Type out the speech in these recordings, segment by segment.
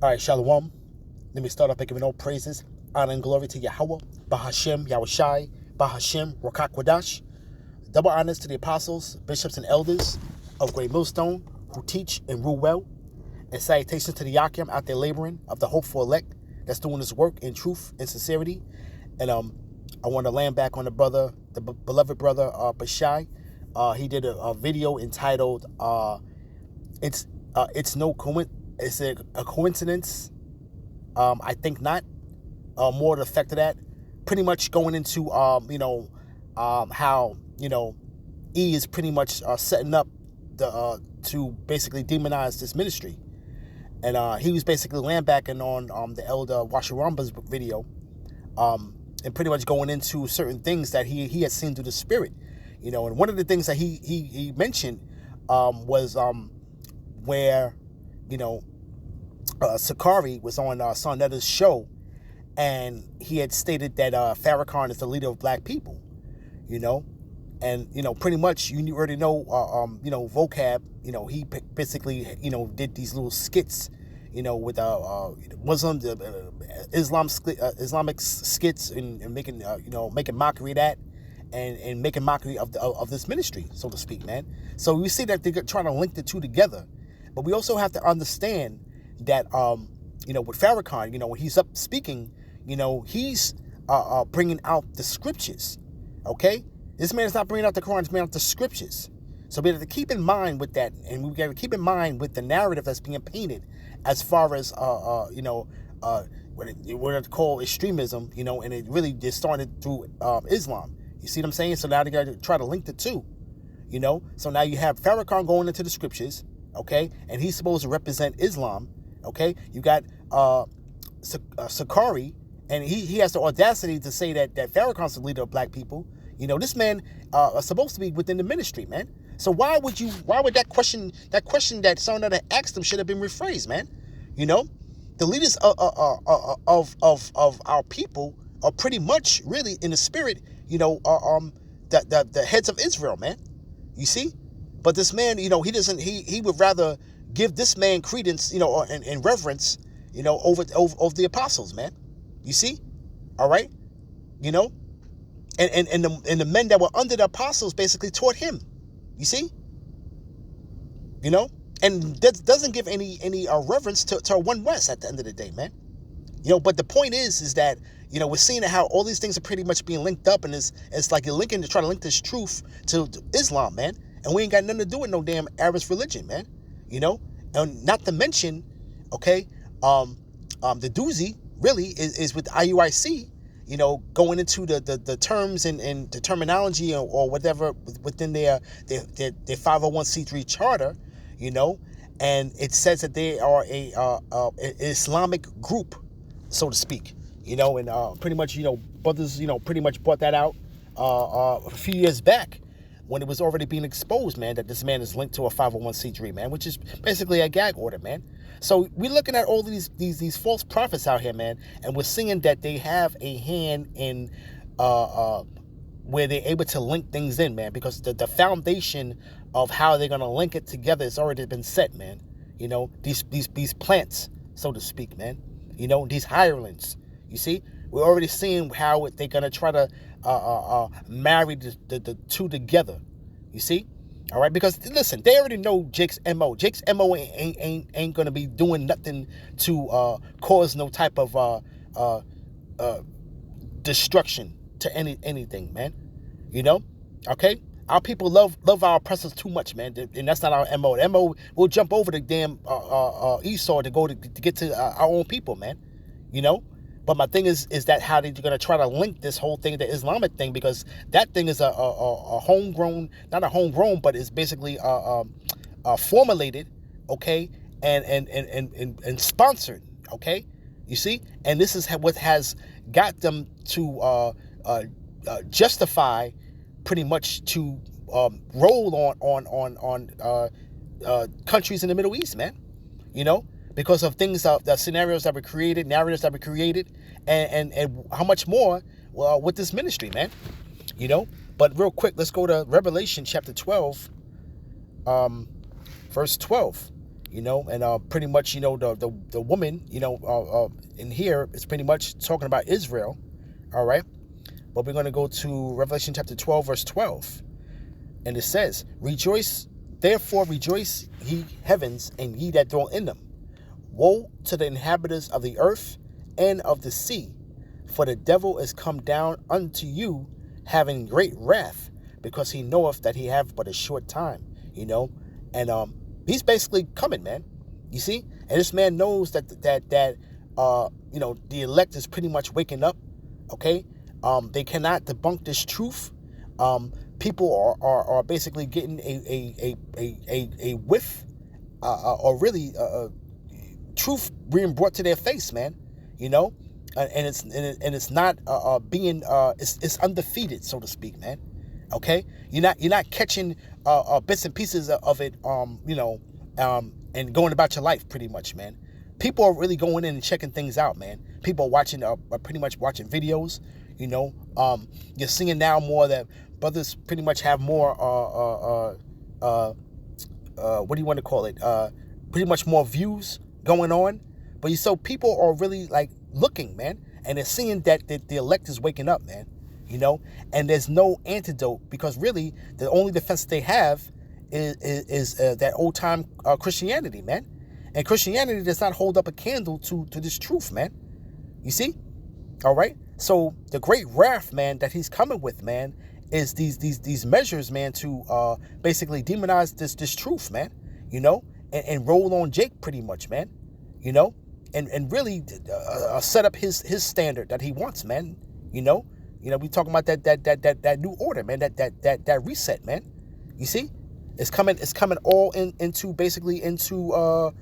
All right, Shalom. Let me start off by giving all praises, honor, and glory to Yahweh, Bahashem, Yahushai, Bahashem, Rokak Wadash. Double honors to the apostles, bishops, and elders of Great Millstone who teach and rule well. And salutations to the Yakim out there laboring of the hopeful elect that's doing this work in truth and sincerity. And I want to land back on the beloved brother, Bashai. He did a video entitled "It's a coincidence." I think not. More to the effect of that, pretty much going into how E is pretty much setting up to basically demonize this ministry, and he was basically landbacking on the elder Washaramba's video, and pretty much going into certain things that he had seen through the spirit, and one of the things that he mentioned was where Sakari was on Sonetta's show, and he had stated that Farrakhan is the leader of black people, and pretty much you already know, vocab, he basically did these little skits, with Muslim, Islamic skits, and making making mockery of that, and making mockery of this ministry, so to speak, man. So we see that they're trying to link the two together, but we also have to understand that with Farrakhan, when he's up speaking, he's bringing out the scriptures. Okay, this man is not bringing out the Quran; he's bringing out the scriptures. So we have to keep in mind with that, and we got to keep in mind with the narrative that's being painted, as far as what it's called extremism, and it really just started through Islam. You see what I'm saying? So now they got to try to link the two, So now you have Farrakhan going into the scriptures, okay, and he's supposed to represent Islam. Okay, you got Sakari, and he has the audacity to say that Farrakhan's the leader of black people. This man is supposed to be within the ministry, man. So why would that question that someone that asked him should have been rephrased, man? The leaders of our people are pretty much really in the spirit, the heads of Israel, man. You see, but this man, he doesn't. He would rather give this man credence, and reverence, over the apostles, man. You see, all right, and the men that were under the apostles basically taught him. You see, and that doesn't give any reverence to One West at the end of the day, man. But the point is that we're seeing how all these things are pretty much being linked up, and it's like you're trying to link this truth to Islam, man, and we ain't got nothing to do with no damn Arab religion, man. And not to mention, okay, the doozy really is with IUIC, going into the terms and the terminology or whatever within their 501c3 charter, and it says that they are an Islamic group, so to speak, and pretty much, brothers, pretty much brought that out a few years back, when it was already being exposed, man, that this man is linked to a 501c3, man, which is basically a gag order, man. So we're looking at all these false prophets out here, man, and we're seeing that they have a hand in where they're able to link things in, man, because the foundation of how they're gonna link it together has already been set, man. These plants, so to speak, man. These hirelings. You see, we're already seeing how they're gonna try to marry the two together. You see, all right, because listen, they already know Jake's MO. Jake's MO ain't gonna be doing nothing to cause no type of destruction to anything, man. Okay. Our people love our oppressors too much, man, and that's not our MO. The MO will jump over the damn Esau to go to get to our own people, man. But my thing is that how they're going to try to link this whole thing, the Islamic thing, because that thing is a homegrown, not a homegrown, but it's basically formulated, okay, and sponsored, okay. You see, and this is what has got them to justify, pretty much, to roll on countries in the Middle East, man. Because of things, the scenarios that were created, narratives that were created, and how much more with this ministry, man. But real quick, let's go to Revelation chapter 12, verse 12. you know, and pretty much, you know, the woman, you know, in here is pretty much talking about Israel, all right? But we're going to go to Revelation chapter 12, verse 12. And it says, rejoice, therefore rejoice, ye heavens, and ye that dwell in them. Woe to the inhabitants of the earth and of the sea, for the devil is come down unto you, having great wrath, because he knoweth that he have but a short time, you know. And he's basically coming, man. You see? And this man knows that you know, the elect is pretty much waking up, okay? They cannot debunk this truth. People are basically getting a whiff, or really truth being brought to their face, man. You know, and it's not being it's undefeated, so to speak, man. Okay, you're not catching bits and pieces of it, you know, and going about your life pretty much, man. People are really going in and checking things out, man. People are watching, are pretty much watching videos. You know, you're seeing now more that brothers pretty much have more what do you want to call it? Pretty much more views going on. But you so people are really like looking, man, and they're seeing that the elect is waking up, man. You know, and there's no antidote, because really the only defense they have is that old time Christianity, man. And Christianity does not hold up a candle to this truth, man. You see? All right. So the great wrath, man, that he's coming with, man, is these measures, man, to basically demonize this truth, man. You know, and roll on Jake pretty much, man. You know, and really set up his standard that he wants, man. You know, we talking about that new order, man. That reset, man. You see, it's coming all into basically into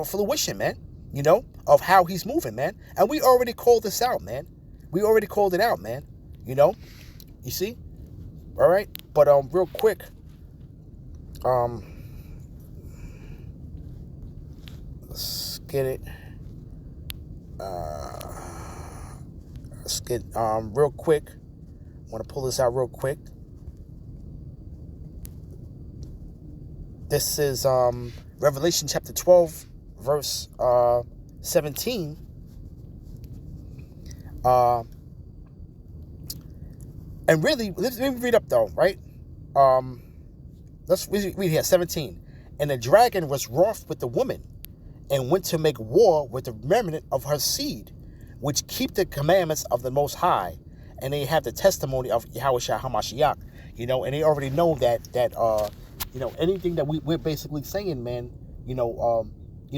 fruition, man. You know, of how he's moving, man. And we already called this out, man. We already called it out, man. You know, you see, all right. But real quick, let's get it. Let's get real quick. I want to pull this out real quick. This is Revelation chapter 12, verse 17. And really, let me read up though, right? Let's read here, 17. And the dragon was wroth with the woman, and went to make war with the remnant of her seed, which keep the commandments of the Most High, and they have the testimony of Yahushua HaMashiach. You know, and they already know that you know, anything that we're basically saying, man. You know, they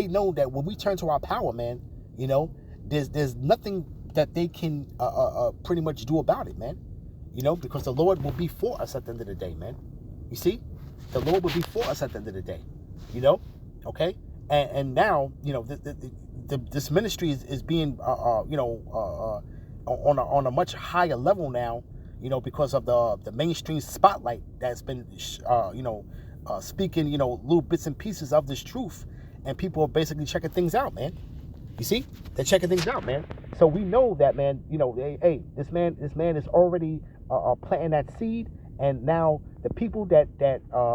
know that when we turn to our power, man. You know, there's nothing that they can pretty much do about it, man. You know, because the Lord will be for us at the end of the day, man. You see, the Lord will be for us at the end of the day. You know, okay, and now, you know, this ministry is being you know, on a much higher level now. You know, because of the mainstream spotlight that's been you know, speaking, you know, little bits and pieces of this truth, and people are basically checking things out, man. You see, they're checking things out, man. So we know that, man. You know, hey, this man is already planting that seed, and now the people that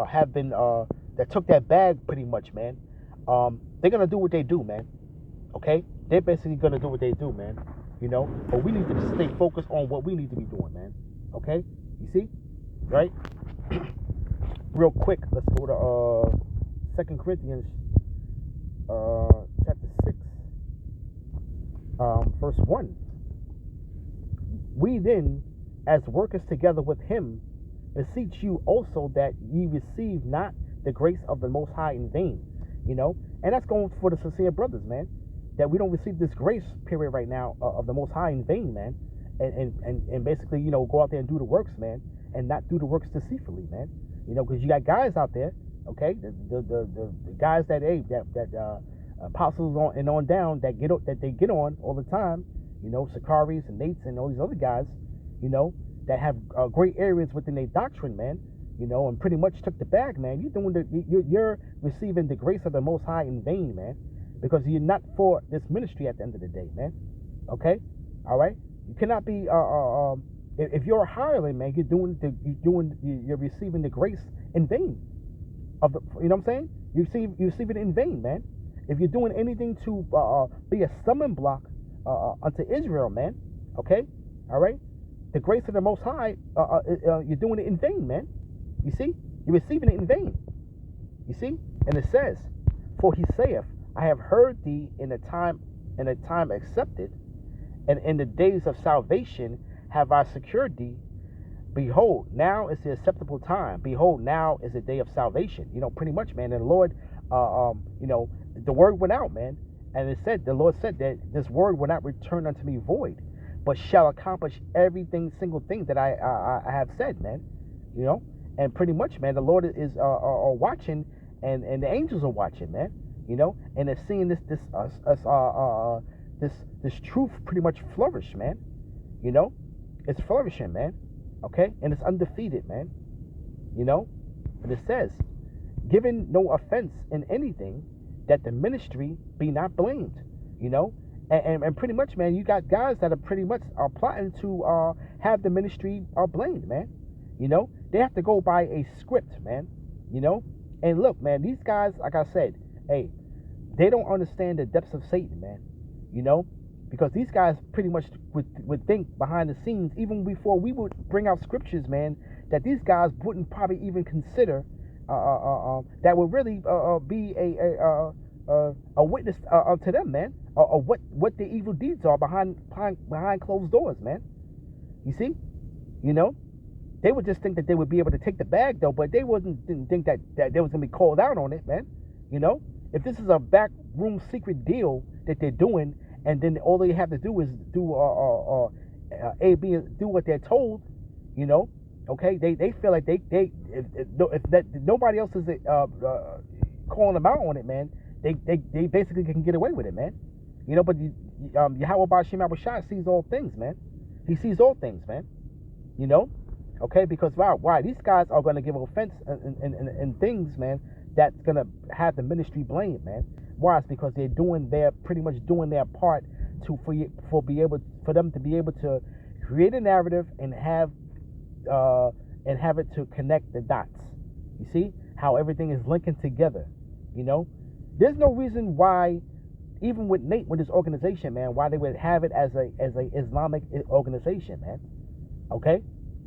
have been that took that bag pretty much, man. They're gonna do what they do, man. Okay, they're basically gonna do what they do, man. You know, but we need to stay focused on what we need to be doing, man. Okay, you see, right? Real quick, let's go to 2 Corinthians chapter 6, verse 1. We then, as workers together with him, beseech you also that ye receive not the grace of the Most High in vain. You know, and that's going for the sincere brothers, man. That we don't receive this grace period right now of the Most High in vain, man. And basically, you know, go out there and do the works, man, and not do the works deceitfully, man. You know, because you got guys out there, okay, the guys that apostles on down that they get on all the time, you know, Sakaris and Nates and all these other guys, you know, that have great areas within their doctrine, man. You know, and pretty much took the bag, man. You're receiving the grace of the Most High in vain, man, because you're not for this ministry at the end of the day, man. Okay, all right. You cannot be if you're a hireling, man. You're receiving the grace in vain. of the, you know what I'm saying? You receive it in vain, man. If you're doing anything to be a stumbling block unto Israel, man, okay, all right, the grace of the Most High, you're doing it in vain, man. You see, you're receiving it in vain. You see, and it says, "For he saith, I have heard thee in a time accepted, and in the days of salvation have I secured thee. Behold, now is the acceptable time. Behold, now is the day of salvation." You know, pretty much, man. And the Lord, you know, the word went out, man, and it said, the Lord said that this word will not return unto me void, but shall accomplish everything, single thing that I have said, man. You know, and pretty much, man, the Lord is watching, and the angels are watching, man. You know, and they're seeing this truth pretty much flourish, man. You know, it's flourishing, man. Okay, and it's undefeated, man. You know, and it says, "Given no offense in anything, that the ministry be not blamed." You know, and pretty much, man, you got guys that are pretty much are plotting to have the ministry blamed, man. You know, they have to go by a script, man. You know, and look, man, these guys, like I said, hey, they don't understand the depths of Satan, man. You know, because these guys pretty much would think behind the scenes, even before we would bring out scriptures, man, that these guys wouldn't probably even consider that would really be a witness to them, man, or what the evil deeds are behind closed doors, man. You see, you know, they would just think that they would be able to take the bag, though, but they didn't think that they was gonna be called out on it, man. You know, if this is a backroom secret deal that they're doing, and then all they have to do is do A, B, do what they're told, you know. Okay, they feel like if nobody else is calling them out on it, man, they basically can get away with it, man. You know, but Yahweh Bashim Abushai sees all things, man. He sees all things, man. You know, okay, because why these guys are going to give offense and things, man, that's going to have the ministry blamed, man. Why? It's because they're pretty much doing their part for them to be able to create a narrative and have it to connect the dots. You see how everything is linking together. You know, there's no reason why, even with Nate, with this organization, man, why they would have it as a Islamic organization, man. Okay,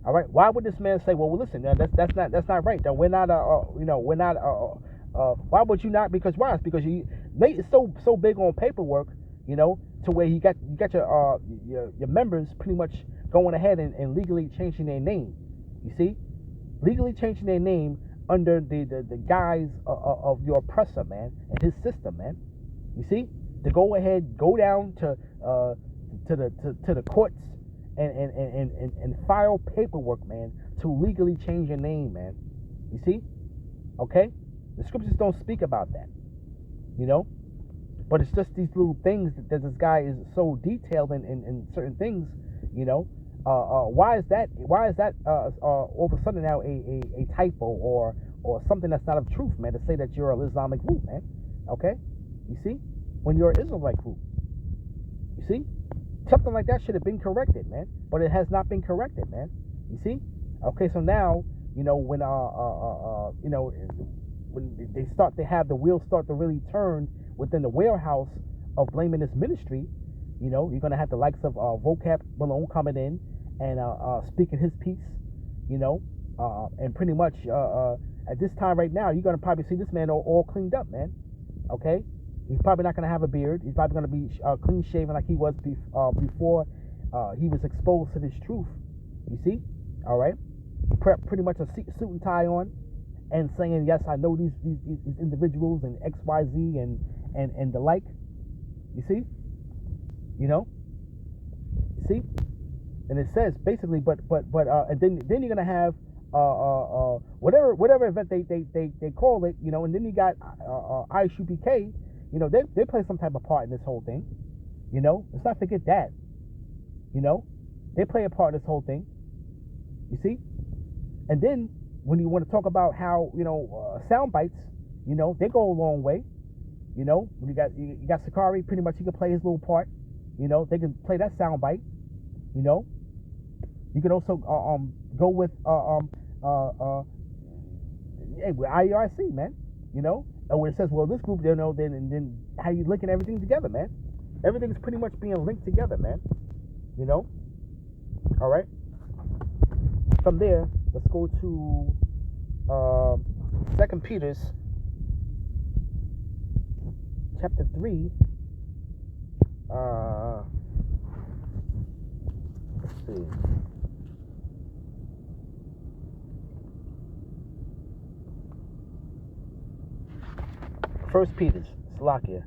all right. Why would this man say, well, listen, that's not right. That we're not we're not why would you not? Because why? It's because Nate is so big on paperwork, you know, to where you got your members pretty much going ahead and legally changing their name. You see, legally changing their name under the guise of your oppressor, man, and his system, man. You see, to go ahead, go down to the courts and file paperwork, man, to legally change your name, man. You see, okay. The scriptures don't speak about that, you know, but it's just these little things that this guy is so detailed in certain things, you know. Why is that all of a sudden now a typo or something that's not of truth, man, to say that you're an Islamic group, man? Okay, you see, when you're an Israelite group, you see, something like that should have been corrected, man, but it has not been corrected, man. You see, okay, so now, you know, when you know, when they start to have the wheels start to really turn within the warehouse of blaming this ministry, you know, you're going to have the likes of Vocab Malone coming in and speaking his piece, you know, and pretty much at this time right now, you're going to probably see this man all cleaned up, man. Okay, he's probably not going to have a beard. He's probably going to be clean shaven like he was before he was exposed to this truth. You see, all right, pretty much a suit and tie on, and saying, yes, I know these individuals and XYZ and the like. You see? You know? You see? And it says basically, but and then you're gonna have whatever event they call it, you know, and then you got ISUPK, you know, they play some type of part in this whole thing. You know? Let's not forget that. You know? They play a part in this whole thing. You see? And then when you want to talk about how, you know, sound bites, you know, they go a long way. You know, when you got Sakari, pretty much he can play his little part. You know, they can play that sound bite. You know, you can also go with hey, with IURC, man. You know, and when it says, well, this group, you know, then how you linking everything together, man. Everything's pretty much being linked together, man. You know. All right. From there, let's go to 2 Peter's chapter 3. Let's see. First Peter's, Slovakia.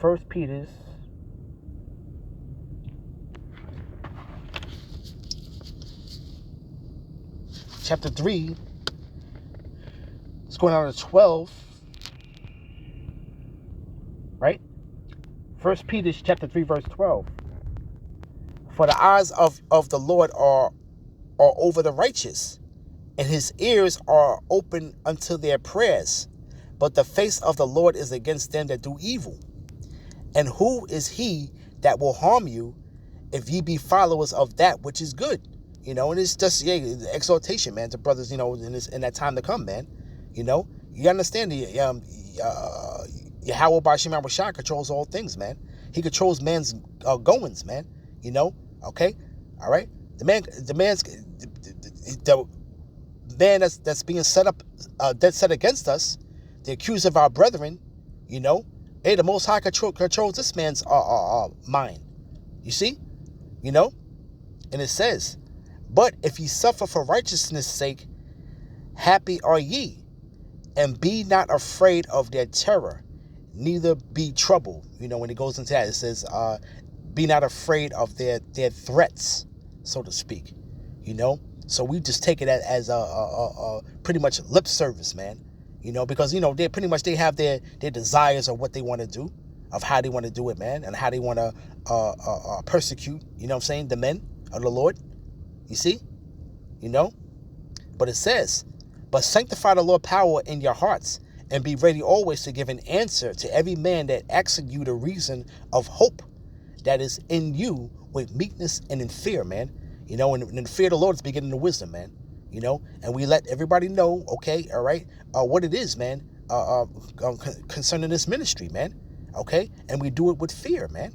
First Peter's chapter 3. It's going on to 12. Right? First Peter chapter 3 verse 12. For the eyes of the Lord are over the righteous, and his ears are open unto their prayers. But the face of the Lord is against them that do evil. And who is he that will harm you if ye be followers of that which is good? You know, and it's just the exhortation, man, to brothers, you know, in that time to come, man. You know, you understand the Yahweh B'Shem Rashad controls all things, man. He controls man's goings, man. You know, okay, all right. The man that's being set up, dead set against us, the accuser of our brethren. You know, hey, the Most High controls this man's mind. You see, you know, and it says, but if ye suffer for righteousness' sake, happy are ye, and be not afraid of their terror, neither be troubled. You know, when it goes into that, it says, be not afraid of their threats, so to speak. You know, so we just take it as a pretty much lip service, man. You know, because, you know, they have their desires of what they want to do, of how they want to do it, man, and how they want to persecute, you know what I'm saying, the men of the Lord. You see? You know? But it says, but sanctify the Lord power in your hearts, and be ready always to give an answer to every man that asks you the reason of hope that is in you with meekness and in fear, man. You know, and the fear of the Lord is beginning of wisdom, man. You know, and we let everybody know, okay, all right, what it is, man, concerning this ministry, man. Okay? And we do it with fear, man.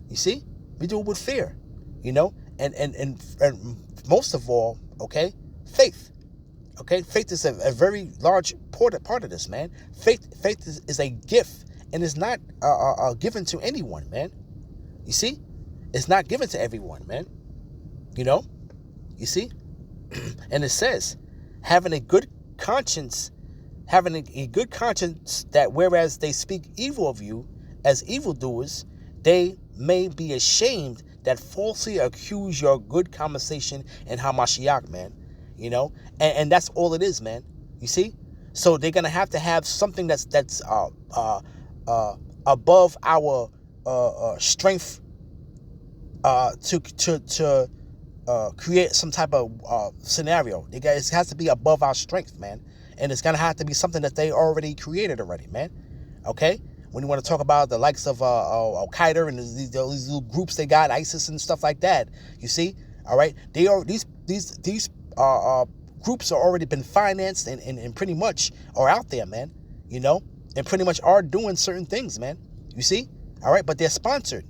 You see? We do it with fear, you know, and most of all, okay, faith. Okay, faith is a very large part of this, man. Faith is a gift, and it's not given to anyone, man. You see, it's not given to everyone, man. You know, you see, and it says, having a good conscience, that whereas they speak evil of you as evildoers, they may be ashamed that falsely accuse your good conversation in Hamashiach, man. You know, and that's all it is, man. You see, so they're gonna have to have something that's above our strength to create some type of scenario. It has to be above our strength, man, and it's gonna have to be something that they already created already, man. Okay. When you want to talk about the likes of Al-Qaeda and these little groups they got, ISIS and stuff like that, you see, all right, they are these groups are already been financed and pretty much are out there, man, you know, and pretty much are doing certain things, man, you see, all right, but they're sponsored,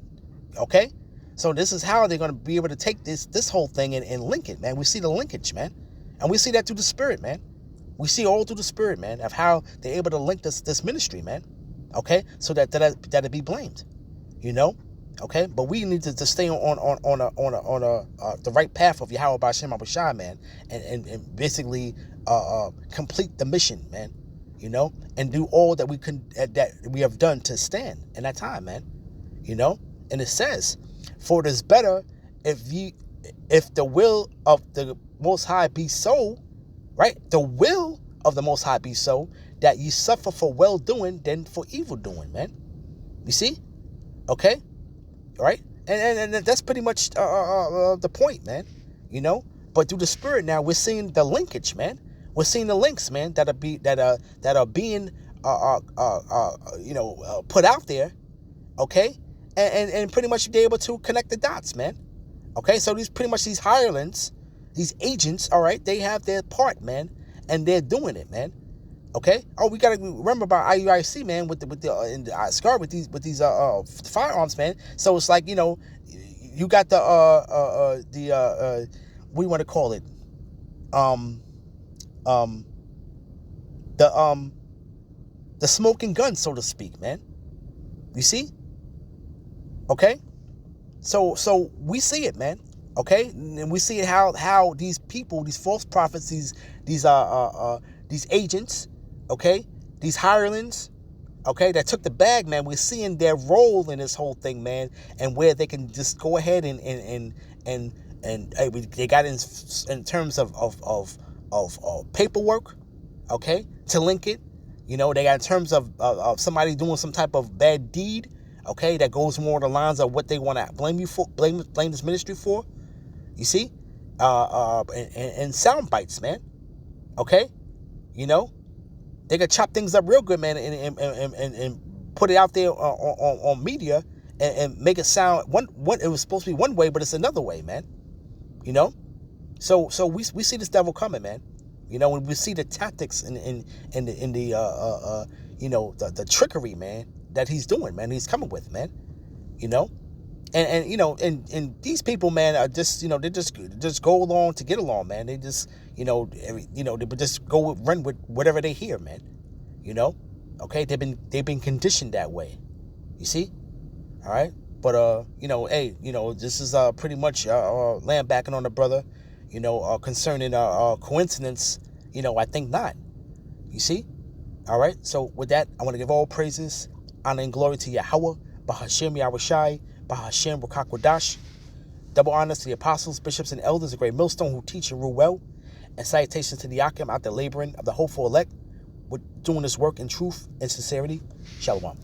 okay, so this is how they're going to be able to take this whole thing and link it, man. We see the linkage, man, and we see that through the spirit, man. We see all through the spirit, man, of how they're able to link this ministry, man. Okay, so that it be blamed, you know. Okay, but we need to stay on the right path of Yahweh B'Shem Rashad, man, and basically complete the mission, man. You know, and do all that we have done to stand in that time, man. You know, and it says, for it is better if the will of the Most High be so, right? The will of the Most High be so, that you suffer for well doing than for evil doing, man. You see? Okay? All right? And that's pretty much the point, man. You know? But through the spirit now, we're seeing the linkage, man. We're seeing the links, man, that are being put out there, okay? And pretty much be able to connect the dots, man. Okay? So these hirelings, these agents, all right, they have their part, man, and they're doing it, man. Okay. Oh, we gotta remember about IUIC, man, with the scar with these firearms, man. So it's like, you know, you got the what do you want to call it? The smoking gun, so to speak, man. You see? Okay. So we see it, man. Okay, and we see how these people, these false prophets, these agents, okay, these hirelings, okay, that took the bag, man. We're seeing their role in this whole thing, man, and where they can just go ahead and they got in terms of paperwork, okay, to link it. You know, they got in terms of somebody doing some type of bad deed, okay, that goes more on the lines of what they want to blame you for, blame this ministry for. You see, and sound bites, man. Okay, you know, they could chop things up real good, man, and put it out there on media and make it sound one. It was supposed to be one way, but it's another way, man. You know, so we see this devil coming, man. You know, when we see the tactics and the you know, the trickery, man, that he's doing, man, he's coming with, man. You know. And you know, and these people, man, are just, you know, they just go along to get along, man. They just, you know, they just run with whatever they hear, man. You know, okay, they've been conditioned that way. You see, all right. But you know, hey, you know, this is pretty much land backing on the brother, you know, concerning coincidence. You know, I think not. You see, all right. So with that, I want to give all praises, honor, and glory to Yahweh, Bahashem Yahushai, Bahashem Rukakwadash. Double honors to the apostles, bishops, and elders, a great millstone who teach and rule well. And salutations to the Akim out there laboring of the hopeful elect, with doing this work in truth and sincerity. Shalom.